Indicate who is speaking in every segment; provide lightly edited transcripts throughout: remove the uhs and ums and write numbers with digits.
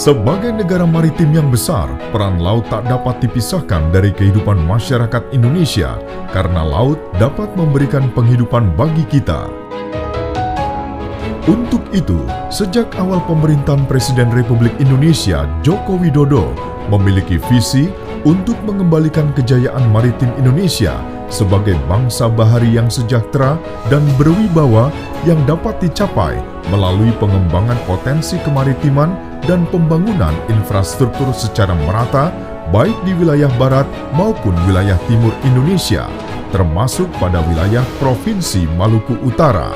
Speaker 1: Sebagai negara maritim yang besar, peran laut tak dapat dipisahkan dari kehidupan masyarakat Indonesia karena laut dapat memberikan penghidupan bagi kita. Untuk itu, sejak awal pemerintahan Presiden Republik Indonesia Joko Widodo memiliki visi untuk mengembalikan kejayaan maritim Indonesia sebagai bangsa bahari yang sejahtera dan berwibawa yang dapat dicapai melalui pengembangan potensi kemaritiman dan pembangunan infrastruktur secara merata baik di wilayah barat maupun wilayah timur Indonesia, termasuk pada wilayah Provinsi Maluku Utara.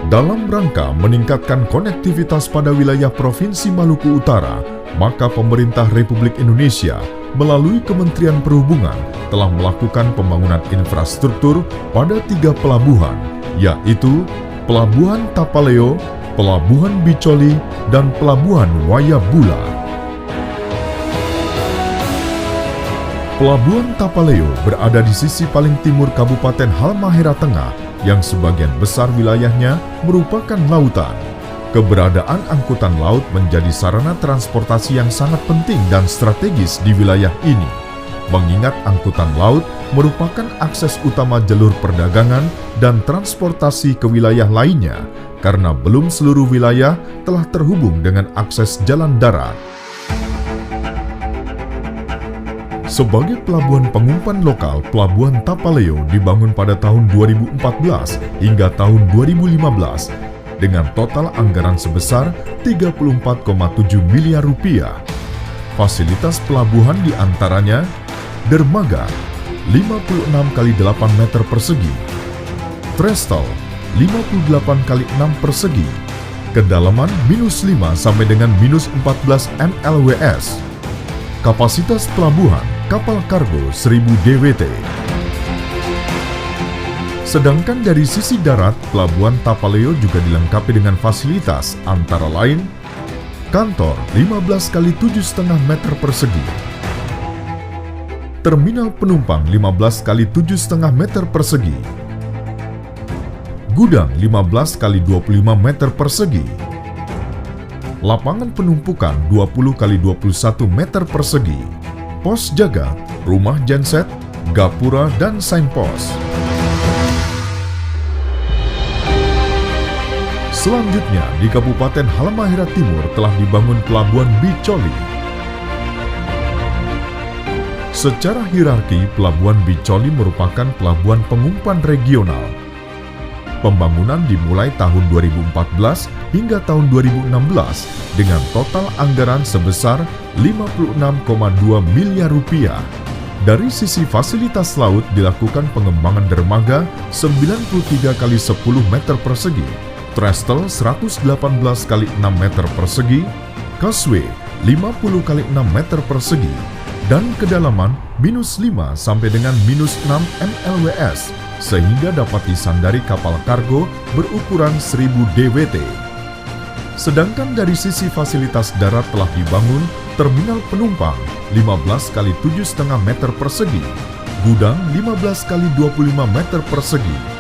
Speaker 1: Dalam rangka meningkatkan konektivitas pada wilayah Provinsi Maluku Utara, maka pemerintah Republik Indonesia melalui Kementerian Perhubungan telah melakukan pembangunan infrastruktur pada 3 pelabuhan, yaitu Pelabuhan Tapaleo, Pelabuhan Bicoli, dan Pelabuhan Wayabula. Pelabuhan Tapaleo berada di sisi paling timur Kabupaten Halmahera Tengah yang sebagian besar wilayahnya merupakan lautan. Keberadaan angkutan laut menjadi sarana transportasi yang sangat penting dan strategis di wilayah ini, mengingat angkutan laut merupakan akses utama jalur perdagangan dan transportasi ke wilayah lainnya, karena belum seluruh wilayah telah terhubung dengan akses jalan darat. Sebagai pelabuhan pengumpan lokal, Pelabuhan Tapaleo dibangun pada tahun 2014 hingga tahun 2015 dengan total anggaran sebesar 34,7 miliar rupiah. Fasilitas pelabuhan diantaranya dermaga 56 x 8 meter persegi, trestle 58 x 6 persegi, kedalaman -5 sampai dengan -14 mlws. Kapasitas pelabuhan kapal kargo 1000 DWT. Sedangkan dari sisi darat, Pelabuhan Tapaleo juga dilengkapi dengan fasilitas antara lain kantor 15 x 7,5 meter persegi, terminal penumpang 15 x 7,5 meter persegi, gudang 15 x 25 meter persegi, lapangan penumpukan 20 x 21 meter persegi, pos jaga, rumah genset, gapura, dan signpost. Selanjutnya, di Kabupaten Halmahera Timur telah dibangun Pelabuhan Bicoli. Secara hierarki, Pelabuhan Bicoli merupakan pelabuhan pengumpan regional. Pembangunan dimulai tahun 2014 hingga tahun 2016 dengan total anggaran sebesar 56,2 miliar rupiah. Dari sisi fasilitas laut dilakukan pengembangan dermaga 93 x 10 meter persegi, trestle 118 x 6 meter persegi, causeway 50 x 6 meter persegi, dan kedalaman -5 sampai dengan -6 mlws, sehingga dapat disandari kapal kargo berukuran 1000 DWT. Sedangkan dari sisi fasilitas darat telah dibangun terminal penumpang 15 x 7,5 meter persegi, gudang 15 x 25 meter persegi.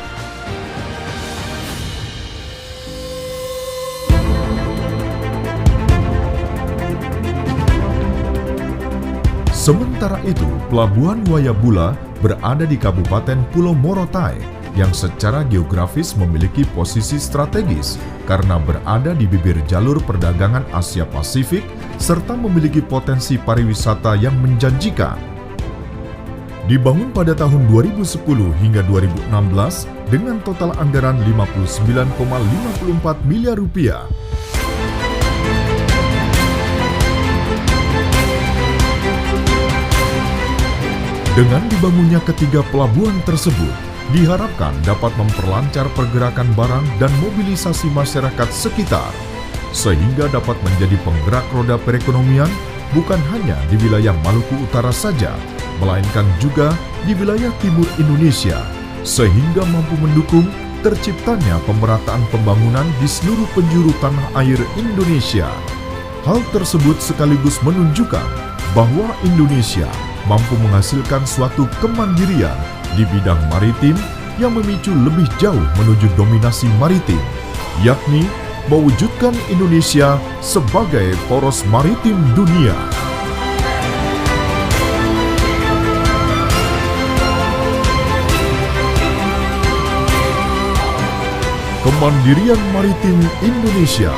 Speaker 1: Sementara itu, Pelabuhan Wayabula berada di Kabupaten Pulau Morotai yang secara geografis memiliki posisi strategis karena berada di bibir jalur perdagangan Asia Pasifik serta memiliki potensi pariwisata yang menjanjikan. Dibangun pada tahun 2010 hingga 2016 dengan total anggaran 59,54 miliar rupiah. Dengan dibangunnya ketiga pelabuhan tersebut, diharapkan dapat memperlancar pergerakan barang dan mobilisasi masyarakat sekitar, sehingga dapat menjadi penggerak roda perekonomian bukan hanya di wilayah Maluku Utara saja, melainkan juga di wilayah timur Indonesia, sehingga mampu mendukung terciptanya pemerataan pembangunan di seluruh penjuru tanah air Indonesia. Hal tersebut sekaligus menunjukkan bahwa Indonesia mampu menghasilkan suatu kemandirian di bidang maritim yang memicu lebih jauh menuju dominasi maritim, yakni mewujudkan Indonesia sebagai poros maritim dunia. Kemandirian maritim Indonesia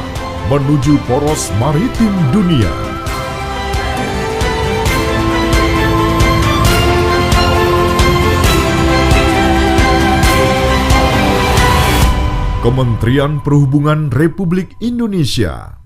Speaker 1: menuju poros maritim dunia. Kementerian Perhubungan Republik Indonesia.